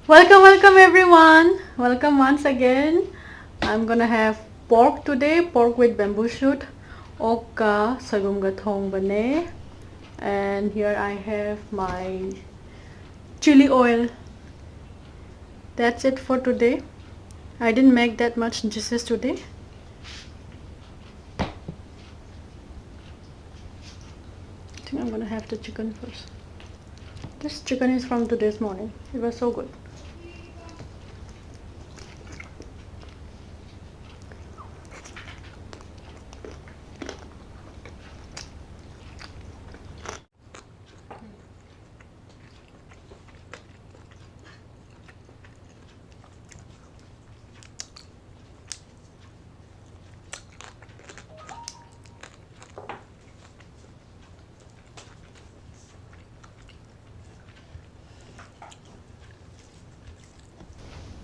Welcome everyone. Welcome once again. I'm gonna have pork today, pork with bamboo shoot. Okka sagumga thong bane. And here I have my chili oil. That's it for today. I didn't make that much dishes today. I think I'm gonna have the chicken first. This chicken is from today's morning. It was so good.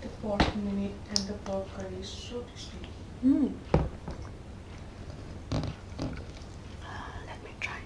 The pork minute and the pork curry is so tasty. Mm. Let me try.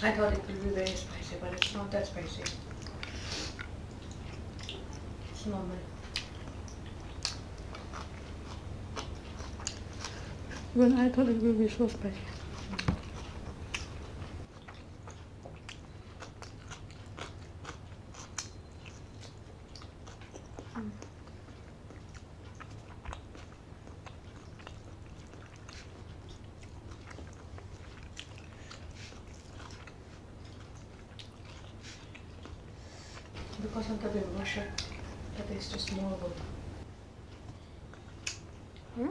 I thought it would be very spicy, but it's not that spicy. It's normal. When I thought it would be so spicy. Because of the bamboo shoot, the taste is more good. Hmm?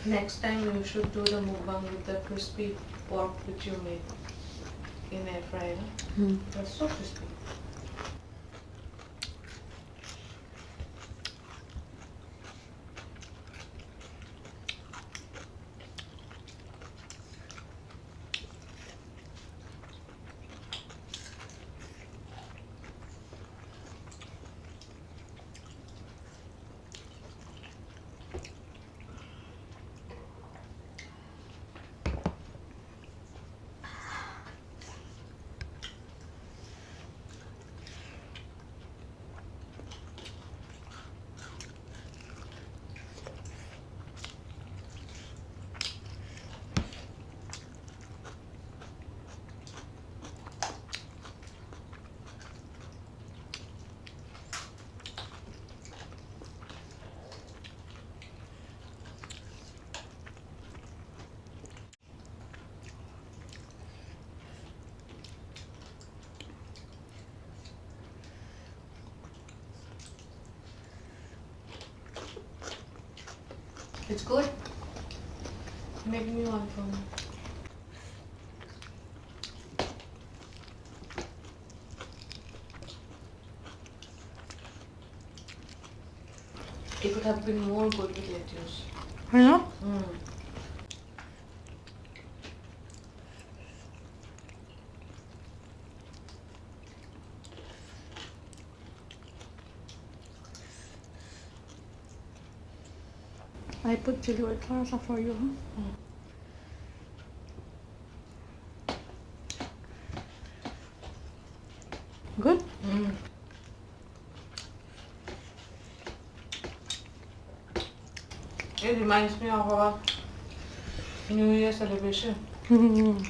Next time you should do the mukbang with the crispy pork which you made in air fryer. Hmm. That's so crispy. It's good. Make me one for me. It would have been more good with lettuce. You know? Mm. I put chili oil first for you. Huh? Good? Mm. It reminds me of our New Year celebration. Mm.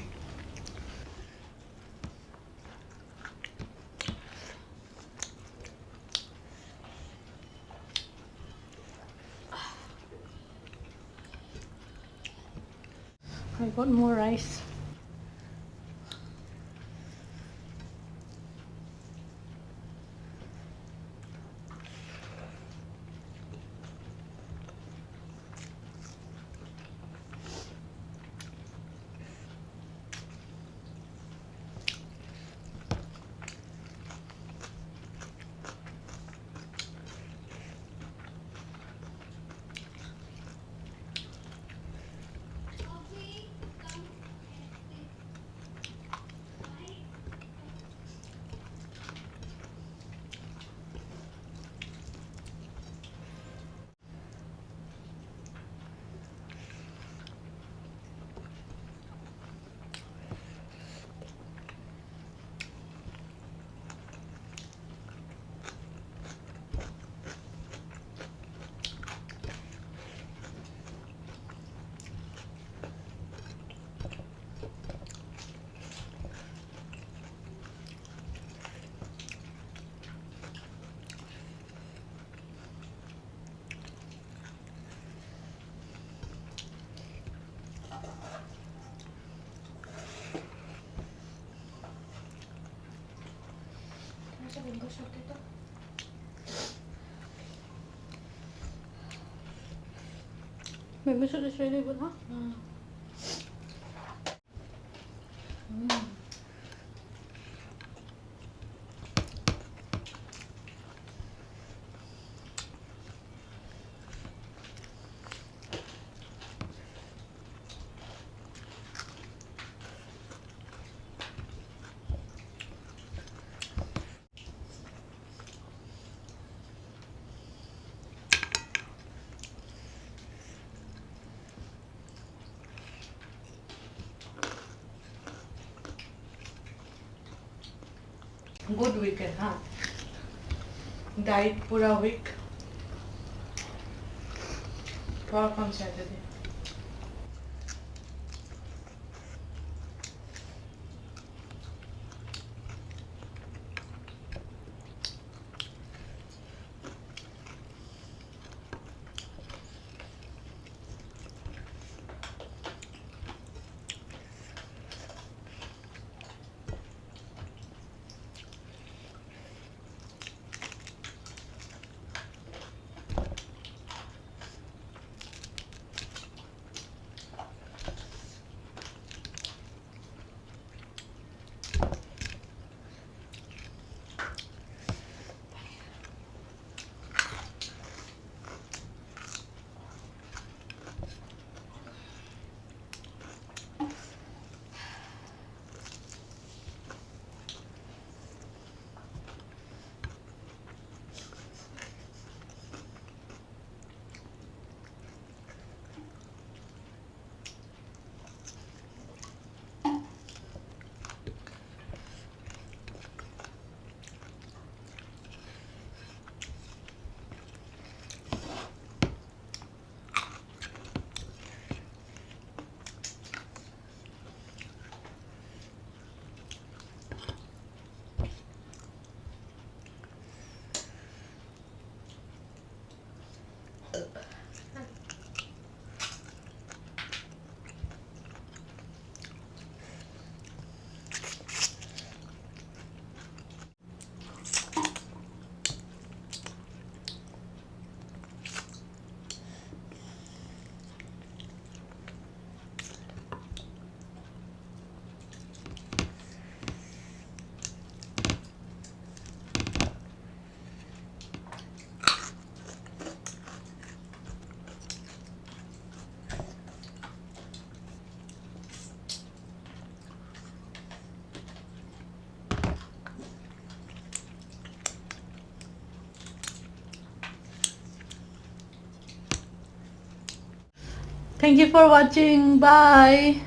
I got more rice. Maybe should is really good, huh? Good weekend, huh? Died pura week. Work on Saturday. Thank you for watching. Bye.